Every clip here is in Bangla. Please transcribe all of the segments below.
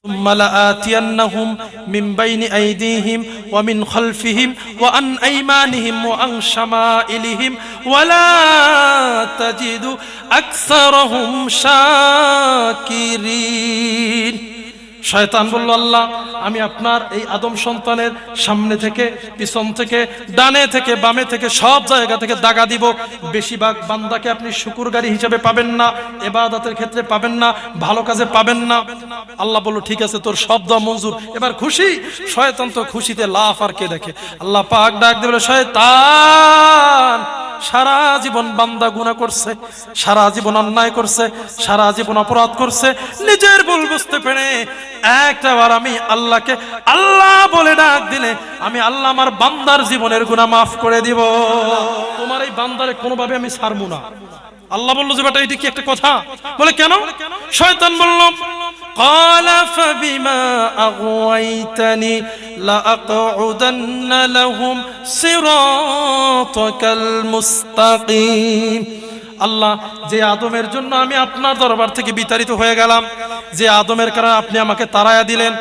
ثم لآتينهم من بين أيديهم ومن خلفهم وعن أيمانهم وعن شمائلهم ولا تجد أكثرهم شاكرين। শয়তান বলল, আল্লাহ আমি আপনার এই আদম সন্তানের সামনে থেকে, পিছন থেকে, ডানে থেকে, বামে থেকে, সব জায়গা থেকে দাগা দিব। বেশিরভাগ বান্দাকে আপনি শুকরগারী হিসেবে পাবেন না, ইবাদতের ক্ষেত্রে পাবেন না, ভালো কাজে পাবেন না। আল্লাহ বলল, ঠিক আছে, তোর সব দোয়া মঞ্জুর। এবার খুশি শয়তান, তো খুশিতে লাফ আর কে দেখে। আল্লাহ পাক ডাক দিল, শয়তান সারা জীবন বান্দা গুনাহ করছে, সারা জীবন অন্যায় করছে, সারা জীবন অপরাধ করছে, নিজের ভুল বুঝতে পেরে একটাবার আমি আল্লাহকে আল্লাহ বলে ডাক দিলে আমি আল্লাহ আমার বান্দার জীবনের গুনাহ মাফ করে দিব। তোমার এই বান্দারে কোনোভাবে আমি ছাড়বো না। আল্লাহ বলল যে বেটা, এটা কি একটা কথা? বলে কেন? শয়তান বলল, قال فبما أغويتني لأقعدن لهم صراطك المستقيم। আল্লাহ, যে আদমের জন্য আমি আপনার দরবার থেকে বিতাড়িত হয়ে গেলাম, যে আদমের কারণে আপনি আমাকে তাড়ায়া দিলেন,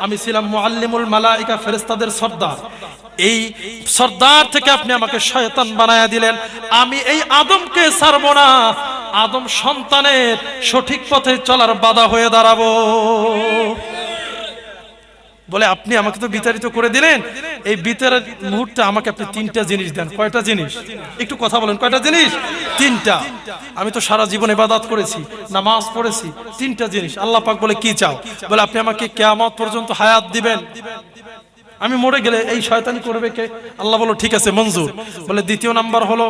আমি ছিলাম মুআল্লিমুল মালাইকা, ফেরেশতাদের সর্দার, এই সর্দার থেকে আপনি আমাকে শয়তান বানায়া দিলেন। আমি এই আদমকে ছাড়বো না, আদম সন্তানের সঠিক পথে চলার বাধা হয়ে দাঁড়াবো। বলে, আপনি আমাকে তো বিতাড়িত করে দিলেন, এই বিতাড়ের মুহূর্তে আমাকে আপনি তিনটা জিনিস দেন। কয়টা জিনিস? একটু কথা বলেন, কয়টা জিনিস? তিনটা। আমি তো সারা জীবন ইবাদত করেছি, নামাজ পড়েছি, তিনটা জিনিস। আল্লাহ পাক বলে, কি চাও? বলে, আপনি আমাকে কিয়ামত পর্যন্ত হায়াত দিবেন, আমি মরে গেলে এই শয়তানি করবে কে? আল্লাহ বলল, ঠিক আছে, মঞ্জুর। বলে, দ্বিতীয় নাম্বার হলো,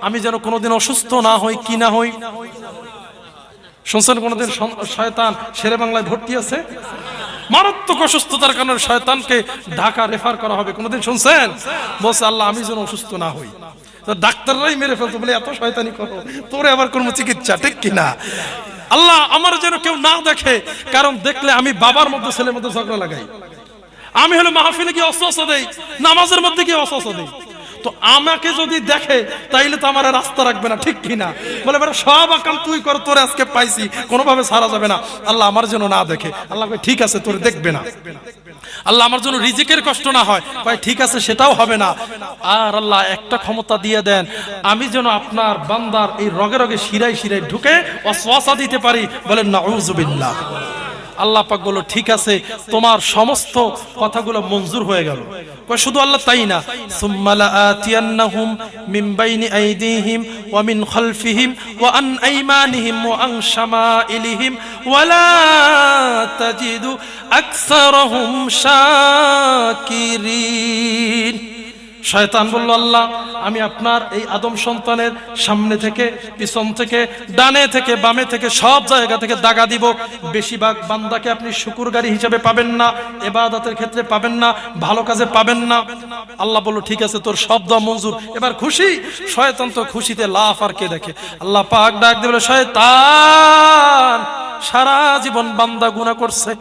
আমি যেন কোনোদিন অসুস্থ না হই। কি না হই? শুনছেন কোনোদিন শয়তান শেরে বাংলায় ভর্তি আছে? মারাত্মক অসুস্থতার কারণে শয়তানকে ঢাকা রেফার করা হবে, কোনোদিন শুনছেন? বলছে, আল্লাহ আমি যেন অসুস্থ না হই। ডাক্তাররাই মেরে ফেলতো, বলে এত শয়তানি করো, তোরে আবার কোনো চিকিৎসা, ঠিক কিনা? আল্লাহ আমার যেন কেউ না দেখে, কারণ দেখলে আমি বাবার মধ্যে ছেলের মধ্যে ঝগড়া লাগাই, আমি হলো মাহফিলে গিয়ে অস্বস্ব দেই, নামাজের মধ্যে গিয়ে অস্বস্ব দেই। তো আমাকে যদি দেখে তাইলে তো আমার রাস্তা রাখবে না, ঠিক কিনা? বলে, বেটা সব আকাম তুই কর, তোরে আজকে পাইছি, কোনোভাবে ছাড়া যাবে না। আল্লাহ আমার জন্য না দেখে। আল্লাহ কয়, ঠিক আছে, তোরে দেখবে না। আল্লাহ আমার জন্য রিজিকের কষ্ট না হয়, কয় ঠিক আছে, সেটাও হবে না। আর আল্লাহ একটা ক্ষমতা দিয়ে দেন, আমি যেন আপনার বান্দার এই রগে রগে শিরায় শিরায় ঢুকে ওয়াসওয়াসা দিতে পারি। বলেন নাউযুবিল্লাহ। আল্লাহ পাক বলল, ঠিক আছে, তোমার সমস্ত কথাগুলো মঞ্জুর হয়ে গেল। কয় শুধু আল্লাহ তাই না, সুম্মা লাআতিয়ান্নাহুম মিন বাইনি আইদিহিম ওয়া মিন খালফিহিম ওয়া আন আইমানিহিম ওয়া আন শামাইলিহিম ওয়া লা তাজিদু আকসারাহুম শাকিরিন। শয়তান বলল, আল্লাহ আমি আপনার এই আদম সন্তানের সামনে থেকে, পিছন থেকে, ডানে থেকে, বামে থেকে, সব জায়গা থেকে দাগা দিব। বেশিরভাগ বান্দাকে আপনি শুকরগারী হিসেবে পাবেন না, ইবাদতের ক্ষেত্রে পাবেন না, ভালো কাজে পাবেন না। আল্লাহ বলল, ঠিক আছে, তোর সব দোয়া মঞ্জুর। এবার খুশি শয়তান, তো খুশিতে লাফ আর কে দেখে। আল্লাহ পাক ডাক দিল, শয়তান সারা জীবন বান্দা গুনাহ করছে,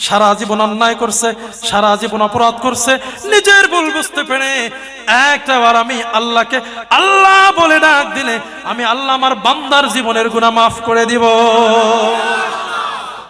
সারা জীবন অন্যায় করছে, সারা জীবন অপরাধ করছে, নিজের ভুল বুঝতে পেরে একটাবার আমি আল্লাহকে আল্লাহ বলে ডাক দিলে আমি আল্লাহ আমার বান্দার জীবনের গুনাহ মাফ করে দিব।